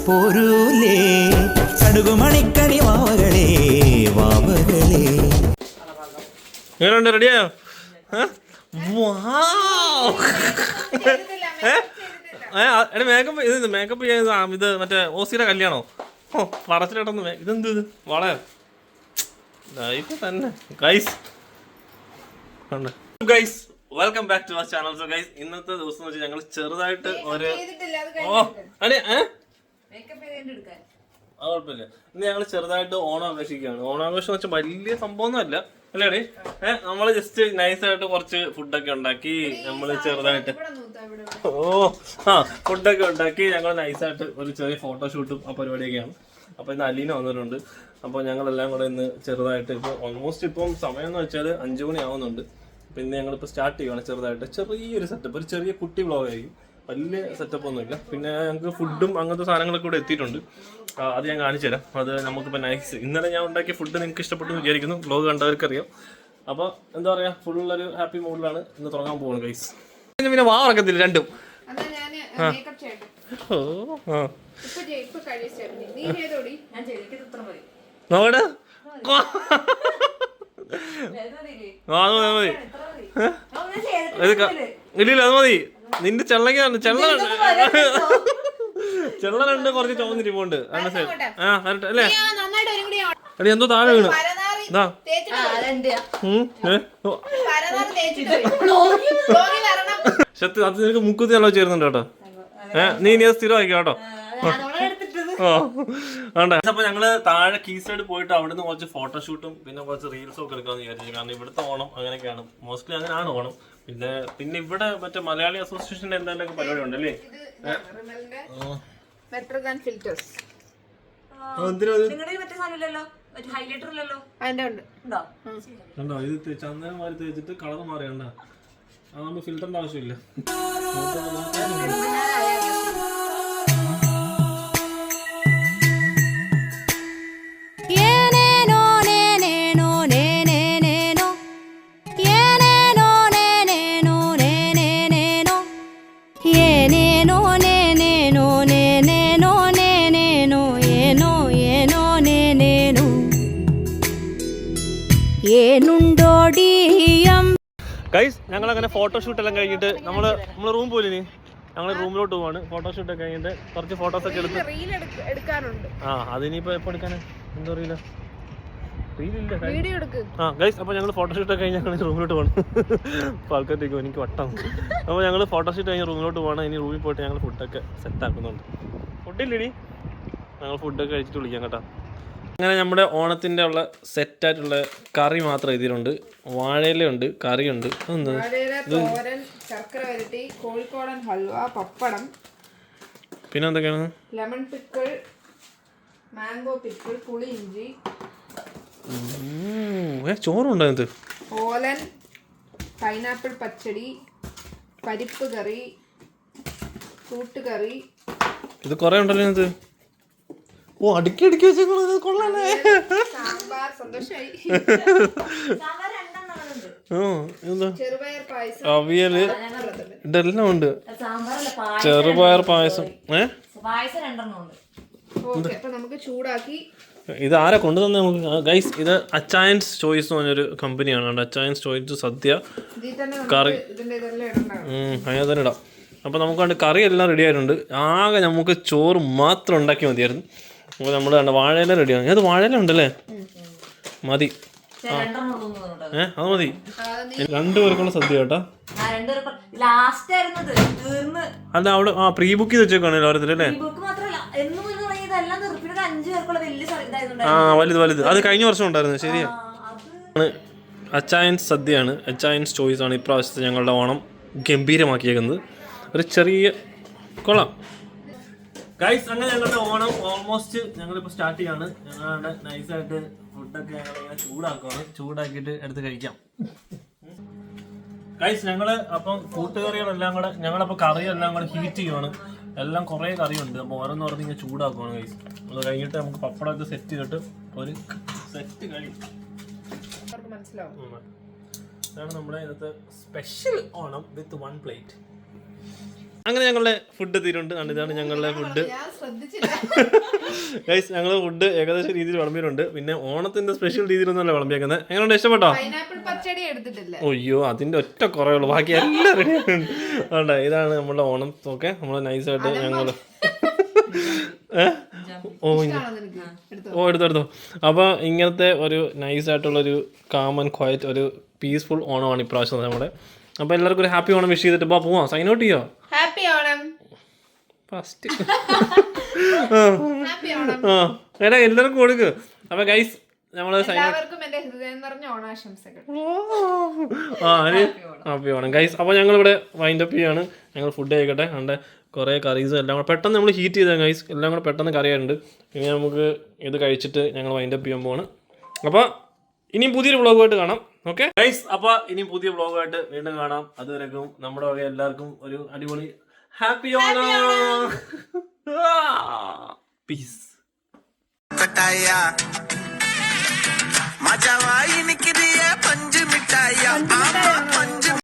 പോരൂലേ കടുകുമണിക്കണി വാവകളേ വാവകളേ. എങ്ങനെയുണ്ട്? റെഡിയായോ? എടാ മേക്കപ്പ് ഇത് മേക്കപ്പ് ചെയ്യാൻ ഇത് മറ്റേ ഓസിയുടെ കല്യാണോ? ഓ പറച്ചിലിട്ടൊന്ന് ഇതെന്ത് ഇത് വളരെ ഇപ്പൊ തന്നെ guys guys welcome back to our channel. So guys ഇന്നത്തെ ദിവസം വെച്ചാൽ ഞങ്ങൾ ചെറുതായിട്ട് ഒരു കുഴപ്പമില്ല. ഇന്ന് ഞങ്ങൾ ചെറുതായിട്ട് ഓണം ആഘോഷിക്കുകയാണ്. ഓണാഘോഷം എന്ന് വെച്ചാൽ വലിയ സംഭവമൊന്നും അല്ല അല്ലേടി. നമ്മള് ജസ്റ്റ് നൈസായിട്ട് കുറച്ച് ഫുഡൊക്കെ ഉണ്ടാക്കി നമ്മള് ചെറുതായിട്ട് ഫുഡൊക്കെ ഉണ്ടാക്കി ഞങ്ങൾ നൈസായിട്ട് ഒരു ചെറിയ ഫോട്ടോഷൂട്ടും ആ പരിപാടിയൊക്കെയാണ്. അപ്പൊ ഇന്ന് അലീന വന്നിട്ടുണ്ട്. അപ്പോൾ ഞങ്ങളെല്ലാം കൂടെ ഇന്ന് ചെറുതായിട്ട് ഇപ്പോൾ ഓൾമോസ്റ്റ് ഇപ്പം സമയം എന്ന് വെച്ചാൽ 5 മണി ആവുന്നുണ്ട്. അപ്പം ഇന്ന് ഞങ്ങളിപ്പോൾ സ്റ്റാർട്ട് ചെയ്യുകയാണ് ചെറുതായിട്ട്. ചെറിയൊരു സെറ്റപ്പ്, ഒരു ചെറിയ കുട്ടി വ്ളോഗായിരിക്കും, വലിയ സെറ്റപ്പ് ഒന്നുമില്ല. പിന്നെ ഞങ്ങൾക്ക് ഫുഡും അങ്ങനത്തെ സാധനങ്ങളൊക്കെ കൂടെ എത്തിയിട്ടുണ്ട്. അത് ഞാൻ കാണിച്ചു തരാം. അത് നമുക്കിപ്പോൾ നൈസ് ഇന്നലെ ഞാൻ ഉണ്ടാക്കിയ ഫുഡ് നിങ്ങൾക്ക് ഇഷ്ടപ്പെട്ടു എന്ന് വിചാരിക്കുന്നു. വ്ളോഗ് കണ്ടവർക്കറിയാം. അപ്പോൾ എന്താ പറയുക, ഫുള്ളൊരു ഹാപ്പി മൂഡിലാണ് ഇന്ന് തുടങ്ങാൻ പോകുന്നത് ഗൈസ്. പിന്നെ വാ ഉറക്കത്തില്ല രണ്ടും. നോക്കട്ടെ ഇല്ല അത് മതി. നിന്റെ ചെള്ളക്കാണ് ചെള്ളനുണ്ട്, കുറച്ച് ചുവന്നിരിപ്പുണ്ട് അല്ലേ? എടി എന്തോ താഴെ വീണ് സത്യം. അത് നിനക്ക് മുക്കുത്തി നല്ല ചേരുന്നുണ്ട് കേട്ടോ. നീ ഇനി അത് സ്ഥിരമായിക്കോ കേട്ടോ. അപ്പൊ ഞങ്ങള് താഴെ കീ സൈഡ് പോയിട്ട് അവിടുന്ന് കുറച്ച് ഫോട്ടോഷൂട്ടും പിന്നെ കുറച്ച് റീൽസും ഒക്കെ എടുക്കാന്ന് വിചാരിച്ചു. കാരണം ഇവിടുത്തെ ഓണം അങ്ങനെയൊക്കെയാണ്, മോസ്റ്റ്ലി അങ്ങനെയാണ് ഓണം. പിന്നെ ഇവിടെ മറ്റേ മലയാളി അസോസിയേഷന്റെ എന്തെങ്കിലും പരിപാടി ഉണ്ടല്ലേ? ഇത് ചന്ദനം മാറി തേച്ചിട്ട് കളർ മാറിയണ്ട. അതാകുമ്പോ ഫിൽറ്ററിന്റെ ആവശ്യമില്ല. ഗൈസ് ഞങ്ങളങ്ങനെ ഫോട്ടോഷൂട്ട് എല്ലാം കഴിഞ്ഞിട്ട് നമ്മള് റൂം പോയില്ലേ, ഞങ്ങൾ റൂമിലോട്ട് പോവാണ്. ഫോട്ടോഷൂട്ട് ഒക്കെ കഴിഞ്ഞിട്ട് കുറച്ച് ഫോട്ടോസ് ഒക്കെ എടുത്ത് അതിനിപ്പോ എപ്പോ എടുക്കാനാ എന്താ അറിയില്ല, ഗൈസ്. അപ്പൊ ഞങ്ങൾ ഫോട്ടോഷൂട്ട് ഒക്കെ കഴിഞ്ഞ് ഞങ്ങൾ റൂമിലോട്ട് പോകണം. അപ്പോൾ ആൾക്കാർക്ക് എനിക്ക് വട്ടം. അപ്പോൾ ഞങ്ങൾ ഫോട്ടോഷൂട്ട് കഴിഞ്ഞ് റൂമിലോട്ട് പോകണം. ഇനി റൂമിൽ പോയിട്ട് ഞങ്ങൾ ഫുഡൊക്കെ സെറ്റ് ആക്കുന്നുണ്ട്. ഫുഡില്ലേടി, ഞങ്ങൾ ഫുഡൊക്കെ കഴിച്ചിട്ട് വിളിക്കാം കേട്ടോ. അങ്ങനെ നമ്മുടെ ഓണത്തിൻ്റെ ഉള്ള സെറ്റായിട്ടുള്ള കറി മാത്രം ഇതിലുണ്ട്. വാഴയിലുണ്ട്, കറിയുണ്ട്, കോഴിക്കോടൻ ഹൽവ, പപ്പടം, പിന്നെ എന്തൊക്കെയാണ്, ലെമൺ പിക്കിൾ, മാംഗോ പിക്കിൾ, പുളിയിഞ്ചി, ചോറുണ്ടോ അതിനകത്ത്, ഓലൻ, പൈനാപ്പിൾ പച്ചടി, പരിപ്പ് കറി, കൂട്ടുകറി. ഇത് കുറെ ഉണ്ടല്ലോ ഇതിനകത്ത്. ഓ അടുക്കി അടുക്കി വെച്ചേക്കുന്നത് കൊള്ളാല്ലേ. അവിയല് ഇതെല്ലാം ഉണ്ട്. ചെറുപയർ പായസം. ഇത് ആരാ കൊണ്ടുതന്നെ നമുക്ക് ഗൈസ്? ഇത് അച്ചായൻസ് ചോയ്സ് എന്ന് പറഞ്ഞൊരു കമ്പനിയാണ്. അച്ചായൻസ് ചോയ്സ് സദ്യ കറി അങ്ങനെ തന്നെ ഇടാം. അപ്പോൾ നമുക്ക് കണ്ട് കറി എല്ലാം റെഡി ആയിട്ടുണ്ട്. ആകെ നമുക്ക് ചോറ് മാത്രം ഉണ്ടാക്കി മതിയായിരുന്നു. അപ്പോൾ നമ്മൾ കണ്ട വാഴയില റെഡിയാണ്. അത് വാഴയില ഉണ്ടല്ലേ, മതി. അത് മതി. 2 പേർക്കുള്ള സദ്യ കേട്ടോ. അല്ല അവിടെ പ്രീ ബുക്ക് ചെയ്ത് വെച്ചേക്കാണല്ലോ ഓരോരുത്തരല്ലേ. വലുത് അത് കഴിഞ്ഞ വർഷം ഉണ്ടായിരുന്നു. ശരിയാ. അച്ചായൻസ് സദ്യയാണ്, അച്ചായൻസ് ചോയ്സ് ആണ് ഇപ്രാവശ്യത്തെ ഞങ്ങളുടെ ഓണം ഗംഭീരമാക്കിയേക്കുന്നത്. ഒരു ചെറിയ കൊള്ളാം ഗൈസ്. അങ്ങനെ ഞങ്ങളുടെ ഓണം ഓൾമോസ്റ്റ് ഞങ്ങളിപ്പോൾ സ്റ്റാർട്ട് ചെയ്യാണ്. ഞങ്ങളുടെ നൈസായിട്ട് ഫുഡൊക്കെ ഞങ്ങളിങ്ങനെ ചൂടാക്കുകയാണ്. ചൂടാക്കിയിട്ട് എടുത്ത് കഴിക്കാം ഗൈസ്. ഞങ്ങള് അപ്പം കൂട്ടുകറികളെല്ലാം കൂടെ ഞങ്ങളപ്പോൾ കറിയെല്ലാം കൂടെ ഹീറ്റ് ചെയ്യുവാണ്. എല്ലാം കുറേ കറിയുണ്ട്. അപ്പോൾ ഓരോന്ന് പറഞ്ഞ് ഇങ്ങനെ ചൂടാക്കുവാണ് ഗൈസ്. അത് കഴിഞ്ഞിട്ട് നമുക്ക് പപ്പടമൊക്കെ സെറ്റ് ചെയ്തിട്ട് ഒരു സെറ്റ് കഴിയും. ഇതാണ് നമ്മുടെ ഇന്നത്തെ സ്പെഷ്യൽ ഓണം വിത്ത് 1 പ്ലേറ്റ്. അങ്ങനെ ഞങ്ങളുടെ ഫുഡ് എത്തിയിട്ടുണ്ട്. ഇതാണ് ഞങ്ങളുടെ ഫുഡ്. ഞാൻ ശ്രദ്ധിച്ചില്ല. ഗൈസ് ഞങ്ങൾ ഫുഡ് ഏകദേശം രീതിയിൽ വിളമ്പിയിട്ടുണ്ട്. പിന്നെ ഓണത്തിന്റെ സ്പെഷ്യൽ രീതിയിലൊന്നുമല്ല വിളമ്പിയേക്കുന്നത്. എങ്ങനെയുണ്ട്, ഇഷ്ടപ്പെട്ടോ? പൈനാപ്പിൾ പച്ചടി എടുത്തിട്ടില്ല. അയ്യോ അതിന്റെ ഒറ്റ കുറവുള്ളൂ, ബാക്കി എല്ലാം റെഡിയാണ്. അതുകൊണ്ട് ഇതാണ് നമ്മുടെ ഓണം. ഓക്കെ, നമ്മൾ നൈസായിട്ട് ഞങ്ങൾ എടുത്തോ. അപ്പോൾ ഇങ്ങനത്തെ ഒരു നൈസായിട്ടുള്ളൊരു കാം ആൻഡ് ക്വയറ്റ് ഒരു പീസ്ഫുൾ ഓണമാണ് ഇപ്രാവശ്യം നമ്മുടെ. അപ്പോൾ എല്ലാവർക്കും ഒരു ഹാപ്പി ഓണം വിഷ് ചെയ്തിട്ട് പോവാം. സൈൻ ഔട്ട് ചെയ്യോ? Happy Onam. First happy Onam. എടാ എല്ലാവർക്കും കൊടുക്ക്. അപ്പോൾ ഗൈസ് നമ്മൾ എല്ലാവർക്കും എൻ്റെ ഹൃദയം നിറഞ്ഞ ഓണാശംസകൾ. Happy Onam guys. അപ്പോൾ ഞങ്ങളിവിടെ വൈൻഡ് അപ്പ് ചെയ്യാണ്. ഞങ്ങൾ ഫുഡ് കഴിക്കട്ടെ. അതുകൊണ്ട് കുറേ കറീസും എല്ലാം കൂടെ പെട്ടെന്ന് നമ്മൾ ഹീറ്റ് ചെയ്താൽ ഗൈസ് എല്ലാം കൂടെ പെട്ടെന്ന് കറിയായിട്ടുണ്ട്. ഇനി നമുക്ക് ഇത് കഴിച്ചിട്ട് ഞങ്ങൾ വൈൻഡ് അപ്പ് ചെയ്യാൻ പോവാണ്. അപ്പോൾ ഇനിയും പുതിയൊരു വ്ളോഗുമായിട്ട് കാണാം. ഓക്കെ ഗൈസ്, അപ്പോൾ ഇനിയും പുതിയ വ്ളോഗുമായിട്ട് വീണ്ടും കാണാം. അതുവരെക്കും നമ്മുടെ വക എല്ലാവർക്കും ഒരു അടിപൊളി ഹാപ്പി ഓണം. പീസ്.